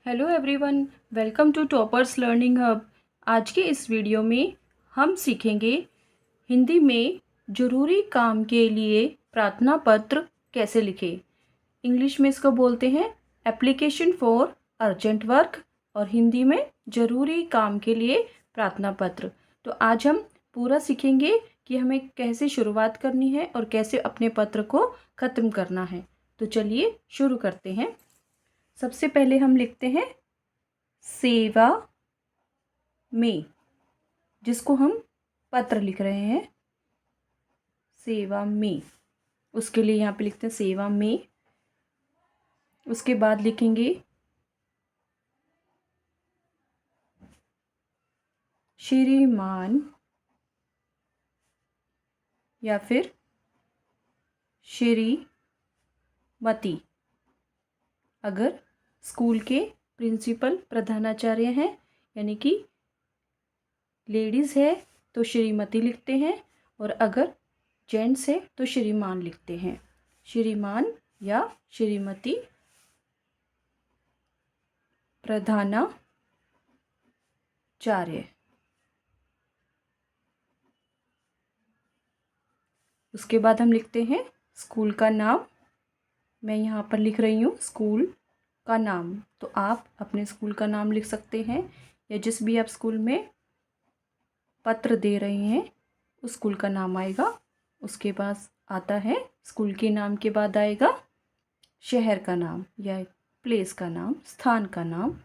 Hello everyone, welcome to toppers learning hub. आज के इस वीडियो में हम सीखेंगे हिंदी में ज़रूरी काम के लिए प्रार्थना पत्र कैसे लिखें। इंग्लिश में इसको बोलते हैं एप्लीकेशन फॉर अर्जेंट वर्क और हिंदी में ज़रूरी काम के लिए प्रार्थना पत्र। तो आज हम पूरा सीखेंगे कि हमें कैसे शुरुआत करनी है और कैसे अपने पत्र को ख़त्म करना है। तो चलिए शुरू करते हैं। सबसे पहले हम लिखते हैं सेवा में, जिसको हम पत्र लिख रहे हैं सेवा में, उसके लिए यहाँ पे लिखते हैं सेवा में। उसके बाद लिखेंगे श्रीमान या फिर श्रीमती। अगर स्कूल के प्रिंसिपल प्रधानाचार्य हैं यानी कि लेडीज़ है तो श्रीमती लिखते हैं, और अगर जेंट्स है तो श्रीमान लिखते हैं। श्रीमान या श्रीमती प्रधानाचार्य। उसके बाद हम लिखते हैं स्कूल का नाम। मैं यहाँ पर लिख रही हूँ स्कूल का नाम, तो आप अपने स्कूल का नाम लिख सकते हैं या जिस भी आप स्कूल में पत्र दे रहे हैं उस स्कूल का नाम आएगा। उसके बाद आता है स्कूल के नाम के बाद आएगा शहर का नाम या प्लेस का नाम, स्थान का नाम,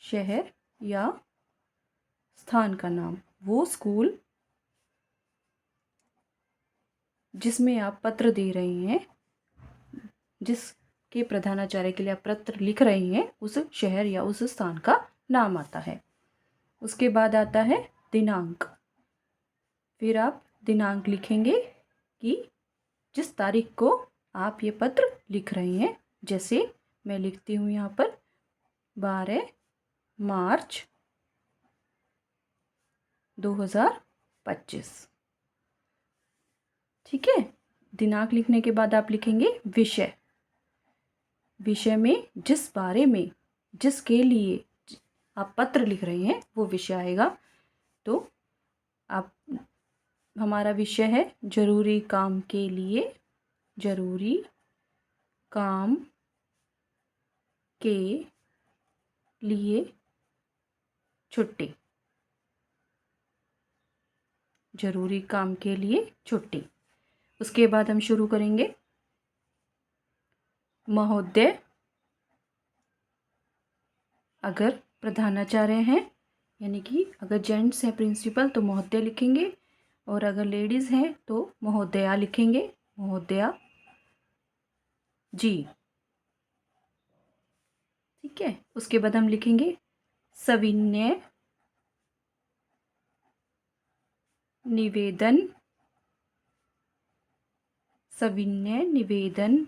शहर या स्थान का नाम, वो स्कूल जिसमें आप पत्र दे रहे हैं, जिसके प्रधानाचार्य के लिए आप पत्र लिख रहे हैं, उस शहर या उस स्थान का नाम आता है। उसके बाद आता है दिनांक। फिर आप दिनांक लिखेंगे कि जिस तारीख को आप ये पत्र लिख रहे हैं। जैसे मैं लिखती हूँ यहाँ पर 12 मार्च 2025। ठीक है। दिनांक लिखने के बाद आप लिखेंगे विषय। विषय में जिस बारे में, जिसके लिए आप पत्र लिख रहे हैं वो विषय आएगा। तो आप, हमारा विषय है जरूरी काम के लिए, जरूरी काम के लिए छुट्टी, जरूरी काम के लिए छुट्टी। उसके बाद हम शुरू करेंगे महोदय। अगर प्रधानाचार्य हैं यानी कि अगर जेंट्स हैं प्रिंसिपल तो महोदय लिखेंगे, और अगर लेडीज़ हैं तो महोदया लिखेंगे, महोदया जी। ठीक है। उसके बाद हम लिखेंगे सविनय निवेदन। सविनय निवेदन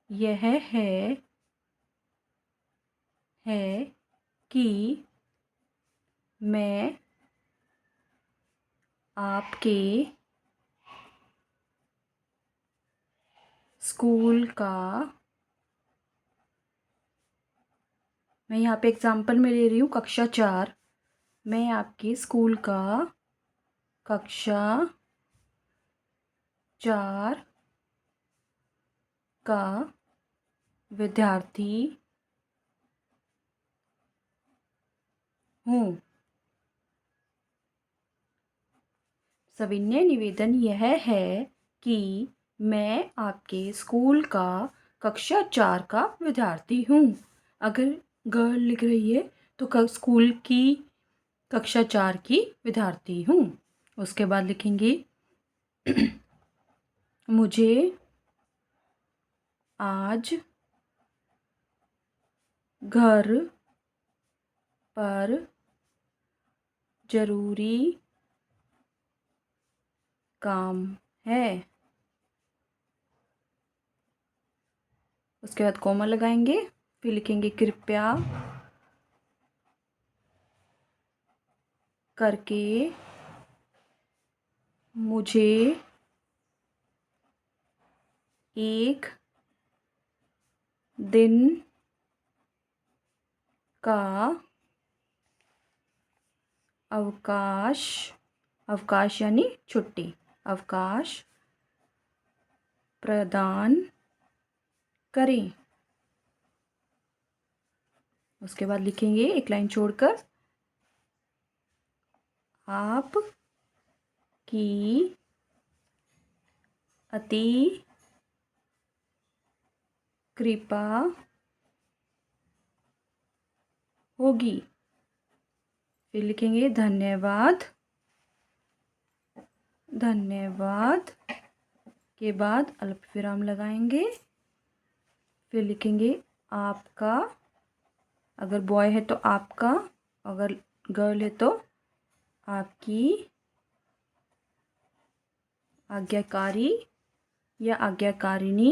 यह है कि मैं आपके स्कूल का, मैं यहाँ पे एग्जाम्पल में ले रही हूँ कक्षा 4। मैं आपके स्कूल का कक्षा 4 का विद्यार्थी हूँ। सविनय निवेदन यह है कि मैं आपके स्कूल का कक्षा 4 का विद्यार्थी हूँ। अगर गर्ल लिख रही है तो स्कूल की कक्षा 4 की विद्यार्थी हूँ। उसके बाद लिखेंगे मुझे आज घर पर ज़रूरी काम है। उसके बाद कॉमा लगाएंगे, फिर लिखेंगे कृपया करके मुझे एक दिन का अवकाश, अवकाश यानी छुट्टी, अवकाश प्रदान करें। उसके बाद लिखेंगे एक लाइन छोड़कर, आप की अति कृपा होगी। फिर लिखेंगे धन्यवाद, धन्यवाद के बाद अल्प विराम लगाएंगे। फिर लिखेंगे आपका, अगर बॉय है तो आपका, अगर गर्ल है तो आपकी आज्ञाकारी या आज्ञाकारिणी,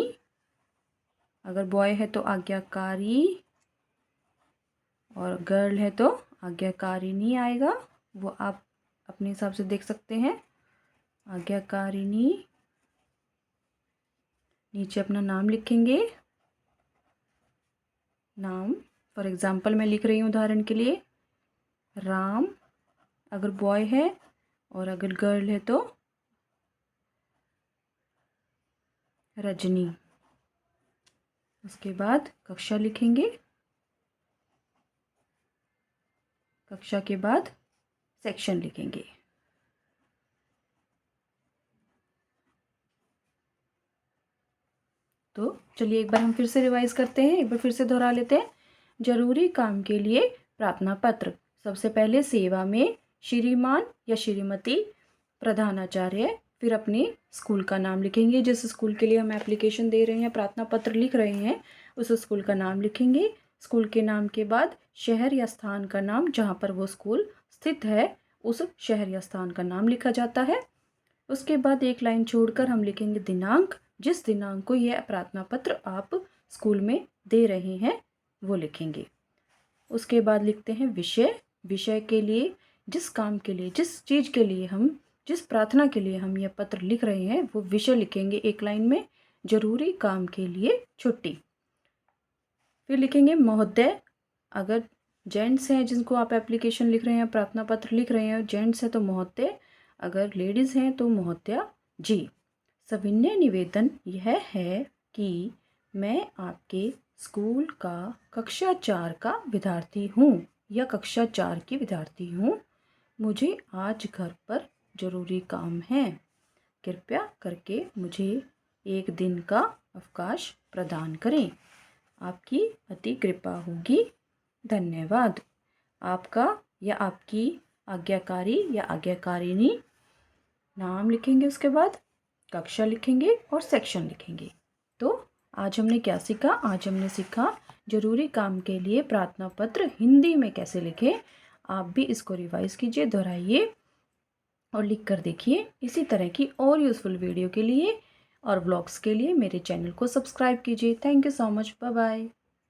अगर बॉय है तो आज्ञाकारी और गर्ल है तो आज्ञाकारिणी आएगा, वो आप अपने हिसाब से देख सकते हैं। आज्ञाकारिणी, नीचे अपना नाम लिखेंगे, नाम फॉर एग्जांपल मैं लिख रही हूँ उदाहरण के लिए राम, अगर बॉय है, और अगर गर्ल है तो रजनी। उसके बाद कक्षा लिखेंगे, कक्षा के बाद सेक्शन लिखेंगे। तो चलिए एक बार हम फिर से रिवाइज करते हैं, एक बार फिर से दोहरा लेते हैं। जरूरी काम के लिए प्रार्थना पत्र। सबसे पहले सेवा में श्रीमान या श्रीमती प्रधानाचार्य, फिर अपने स्कूल का नाम लिखेंगे, जिस स्कूल के लिए हम एप्लीकेशन दे रहे हैं, प्रार्थना पत्र लिख रहे हैं, उस स्कूल का नाम लिखेंगे। स्कूल के नाम के बाद शहर या स्थान का नाम, जहाँ पर वो स्कूल स्थित है उस शहर या स्थान का नाम लिखा जाता है। उसके बाद एक लाइन छोड़कर हम लिखेंगे दिनांक, जिस दिनांक को यह प्रार्थना पत्र आप स्कूल में दे रहे हैं वो लिखेंगे। उसके बाद लिखते हैं विषय, विषय के लिए, जिस काम के लिए, जिस चीज़ के लिए हम, जिस प्रार्थना के लिए हम यह पत्र लिख रहे हैं वो विषय लिखेंगे एक लाइन में, जरूरी काम के लिए छुट्टी। फिर लिखेंगे महोदय, अगर जेंट्स हैं जिनको आप एप्लीकेशन लिख रहे हैं, प्रार्थना पत्र लिख रहे हैं, जेंट्स हैं तो महोदय, अगर लेडीज़ हैं तो महोदया जी। सविनय निवेदन यह है कि मैं आपके स्कूल का कक्षा 4 का विद्यार्थी हूँ या कक्षा 4 की विद्यार्थी हूँ। मुझे आज घर पर ज़रूरी काम है, कृपया करके मुझे एक दिन का अवकाश प्रदान करें। आपकी अति कृपा होगी, धन्यवाद। आपका या आपकी आज्ञाकारी या आज्ञाकारिणी, नाम लिखेंगे, उसके बाद कक्षा लिखेंगे और सेक्शन लिखेंगे। तो आज हमने क्या सीखा? आज हमने सीखा जरूरी काम के लिए प्रार्थना पत्र हिंदी में कैसे लिखें। आप भी इसको रिवाइज कीजिए, दोहराइए और लिख कर देखिए। इसी तरह की और यूज़फुल वीडियो के लिए और ब्लॉग्स के लिए मेरे चैनल को सब्सक्राइब कीजिए। Thank you so much, bye bye.